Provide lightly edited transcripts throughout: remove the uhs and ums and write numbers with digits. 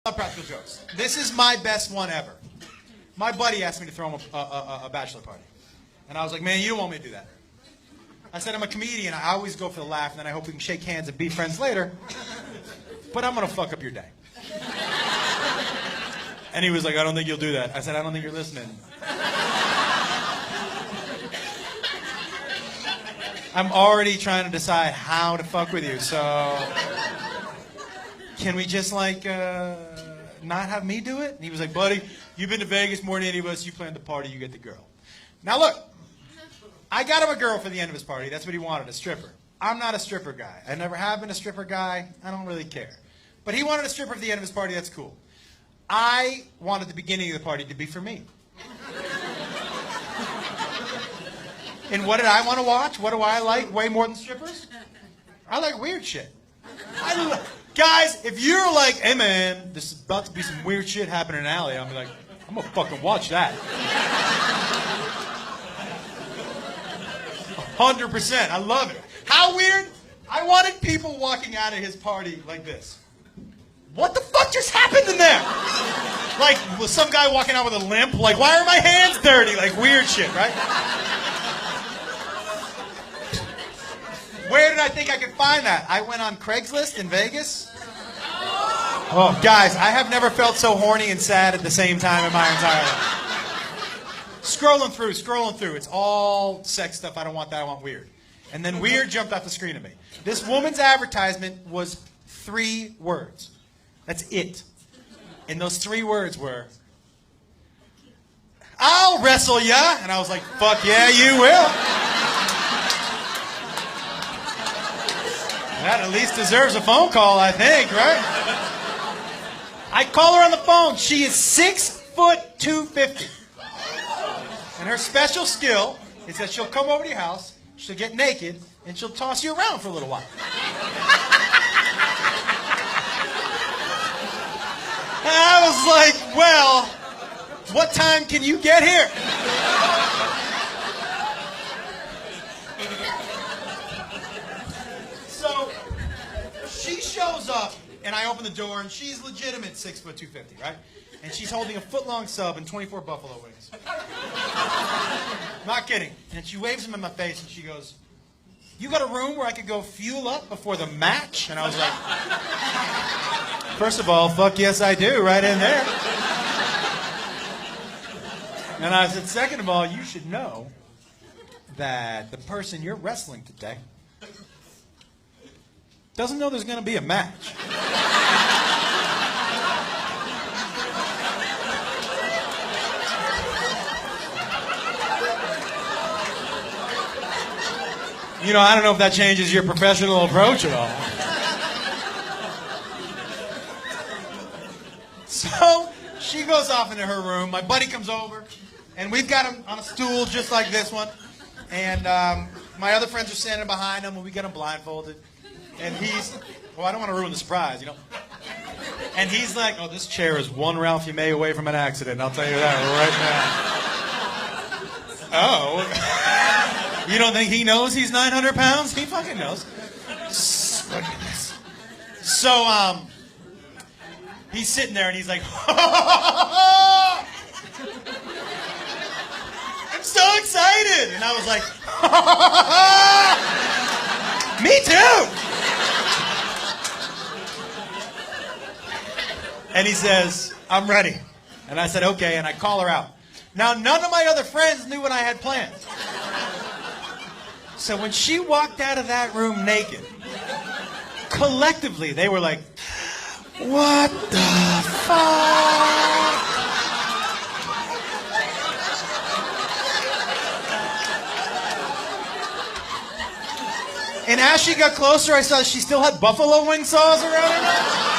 love practical jokes. This is my best one ever. My buddy asked me to throw him a bachelor party. And I was like, man, you don't want me to do that. I said, I'm a comedian. I always go for the laugh, and then I hope we can shake hands and be friends later. But I'm going to fuck up your day. And he was like, I don't think you'll do that. I said, I don't think you're listening. I'm already trying to decide how to fuck with you, so... Can we just, like, not have me do it? And he was like, buddy, you've been to Vegas more than any of us. You planned the party, you get the girl. Now, look, I got him a girl for the end of his party. That's what he wanted, a stripper. I'm not a stripper guy. I never have been a stripper guy. I don't really care. But he wanted a stripper for the end of his party. That's cool. I wanted the beginning of the party to be for me. And what did I want to watch? What do I like way more than strippers? I like weird shit. Guys, if you're like, hey man, this is about to be some weird shit happening in an alley, I'm like, I'm gonna fucking watch that. 100%. I love it. How weird? I wanted people walking out of his party like this. What the fuck just happened in there? Like, was some guy walking out with a limp? Like, why are my hands dirty? Like, weird shit, right? Where did I think I could find that? I went on Craigslist in Vegas. Oh, guys, I have never felt so horny and sad at the same time in my entire life. Scrolling through. It's all sex stuff. I don't want that. I want weird. And then weird jumped off the screen at me. This woman's advertisement was 3 words. That's it. And those 3 words were, I'll wrestle ya. And I was like, fuck yeah, you will. That at least deserves a phone call, I think, right? I call her on the phone. She is 6'250". And her special skill is that she'll come over to your house, she'll get naked, and she'll toss you around for a little while. And I was like, well, what time can you get here? So she shows up, and I open the door, and she's legitimate 6'250", right? And she's holding a foot-long sub and 24 buffalo wings. Not kidding. And she waves them in my face, and she goes, you got a room where I could go fuel up before the match? And I was like, first of all, fuck yes I do, right in there. And I said, second of all, you should know that the person you're wrestling today doesn't know there's going to be a match. You know, I don't know if that changes your professional approach at all. So she goes off into her room. My buddy comes over, and we've got him on a stool just like this one. And my other friends are standing behind him, and we got him blindfolded. And he's, well, I don't want to ruin the surprise, you know. And he's like, oh, this chair is one Ralphie May away from an accident. I'll tell you that right now. Oh. You don't think he knows he's 900 pounds? He fucking knows. Look at this. So, he's sitting there and he's like, I'm so excited. And I was like, me too. And he says, I'm ready. And I said, okay, and I call her out. Now, none of my other friends knew what I had planned. So when she walked out of that room naked, collectively, they were like, what the fuck? And as she got closer, I saw she still had buffalo wing saws around her neck.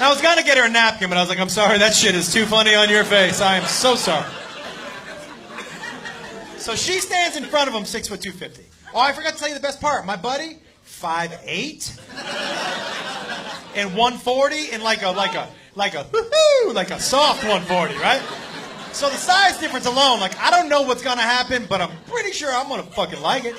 I was going to get her a napkin, but I was like, I'm sorry, that shit is too funny on your face. I am so sorry. So she stands in front of him, 6'250". Oh, I forgot to tell you the best part. My buddy, 5'8", and 140, and like a soft 140, right? So the size difference alone, like, I don't know what's going to happen, but I'm pretty sure I'm going to fucking like it.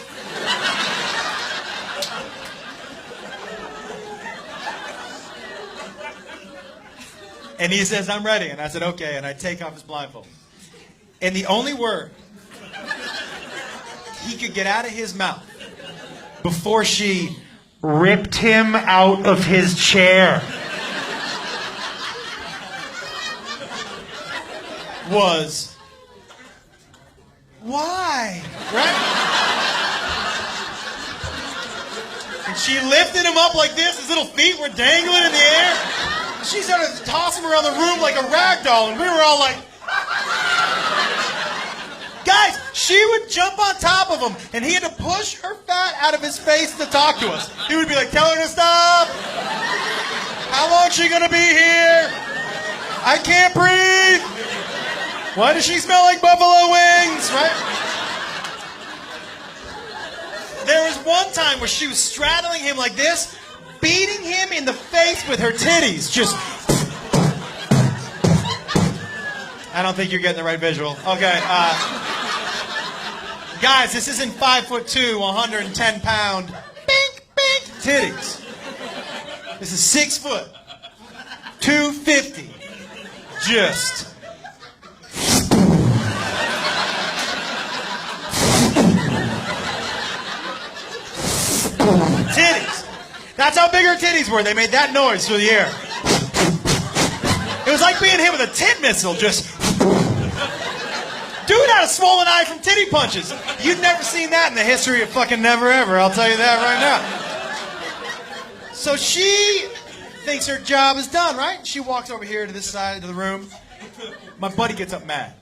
And he says, I'm ready. And I said, okay. And I take off his blindfold. And the only word he could get out of his mouth before she ripped him out of his chair was, why? Right? And she lifted him up like this. His little feet were dangling in the air. She started to toss him around the room like a rag doll. And we were all like... Guys, she would jump on top of him. And he had to push her fat out of his face to talk to us. He would be like, tell her to stop. How long is she going to be here? I can't breathe. Why does she smell like buffalo wings? Right? There was one time where she was straddling him like this, beating him in the face with her titties. Just... I don't think you're getting the right visual. Okay. Guys, this isn't 5'2", 110-pound, bink, bink, titties. This is 6 foot, 250. Just... titties. That's how big her titties were. They made that noise through the air. It was like being hit with a tit missile. Just... Dude had a swollen eye from titty punches. You'd never seen that in the history of fucking never ever. I'll tell you that right now. So she thinks her job is done, right? She walks over here to this side of the room. My buddy gets up mad.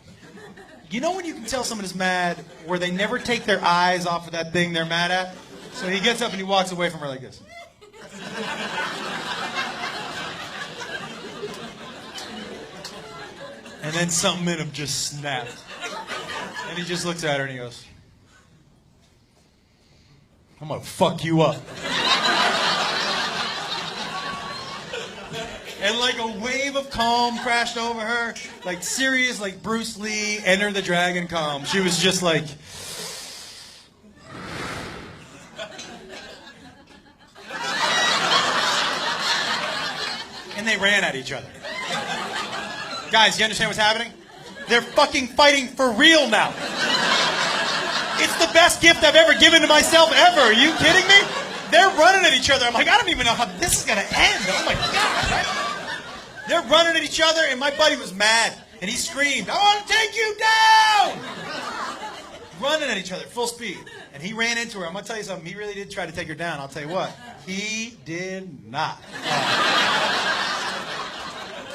You know when you can tell someone is mad where they never take their eyes off of that thing they're mad at? So he gets up and he walks away from her like this. And then something in him just snapped. And he just looks at her and he goes, I'm gonna fuck you up. And like a wave of calm crashed over her, like serious, like Bruce Lee, Enter the Dragon calm. She was just like... And they ran at each other. Guys, you understand what's happening? They're fucking fighting for real now. It's the best gift I've ever given to myself ever. Are you kidding me? They're running at each other. I'm like, I don't even know how this is going to end. Oh my God, right? They're running at each other, and my buddy was mad. And he screamed, I want to take you down! Running at each other, full speed. And he ran into her. I'm going to tell you something. He really did try to take her down. I'll tell you what. He did not.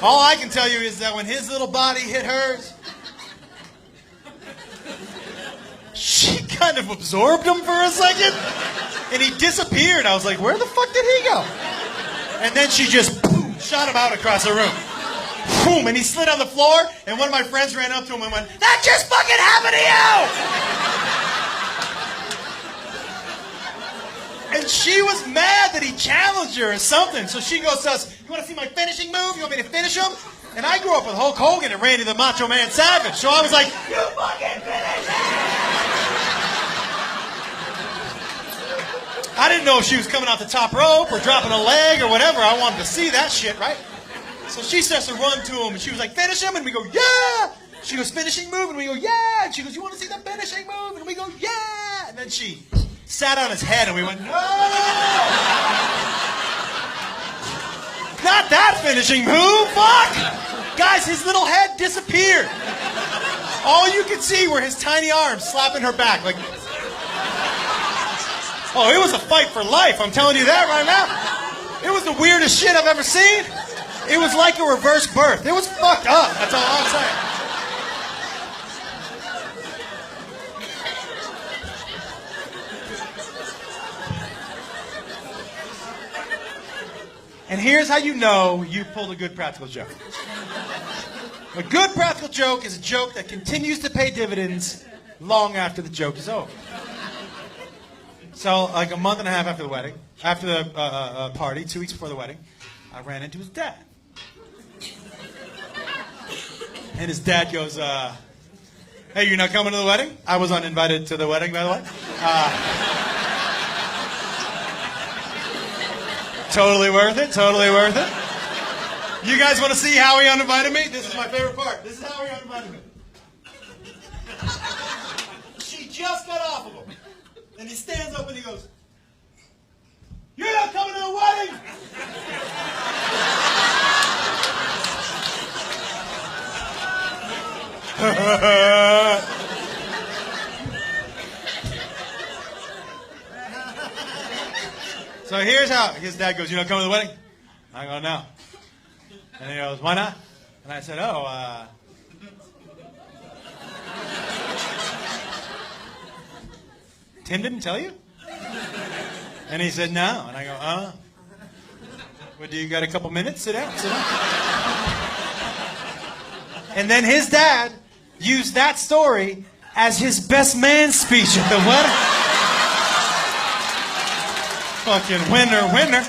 All I can tell you is that when his little body hit hers, she kind of absorbed him for a second, and he disappeared. I was like, where the fuck did he go? And then she just boom, shot him out across the room. Boom, and he slid on the floor, and one of my friends ran up to him and went, that just fucking happened to you! And she was mad that he challenged her or something. So she goes to us, you want to see my finishing move? You want me to finish him? And I grew up with Hulk Hogan and Randy the Macho Man Savage. So I was like, you fucking finish it! I didn't know if she was coming off the top rope or dropping a leg or whatever. I wanted to see that shit, right? So she starts to run to him and she was like, finish him? And we go, yeah! She goes, finishing move? And we go, yeah! And she goes, you want to see the finishing move? And we go, yeah! And then she sat on his head and we went, no! Not that finishing move, fuck! Guys, his little head disappeared. All you could see were his tiny arms slapping her back. Like, oh, it was a fight for life, I'm telling you that right now. It was the weirdest shit I've ever seen. It was like a reverse birth. It was fucked up, that's all I'm saying. And here's how you know you pulled a good practical joke. A good practical joke is a joke that continues to pay dividends long after the joke is over. So, like a month and a half after the wedding, after the party, 2 weeks before the wedding, I ran into his dad. And his dad goes, hey, you're not coming to the wedding? I was uninvited to the wedding, by the way. Totally worth it, totally worth it. You guys want to see how he uninvited me? This is my favorite part. This is how he uninvited me. She just got off of him. And he stands up and he goes, "You're not coming to the wedding!" So here's how. His dad goes, "You not coming to the wedding?" I go, "No." And he goes, "Why not?" And I said, Tim didn't tell you? And he said, "No." And I go, "Well, do you got a couple minutes? Sit down, sit down." And then his dad used that story as his best man speech at the wedding. Fucking winner, winner.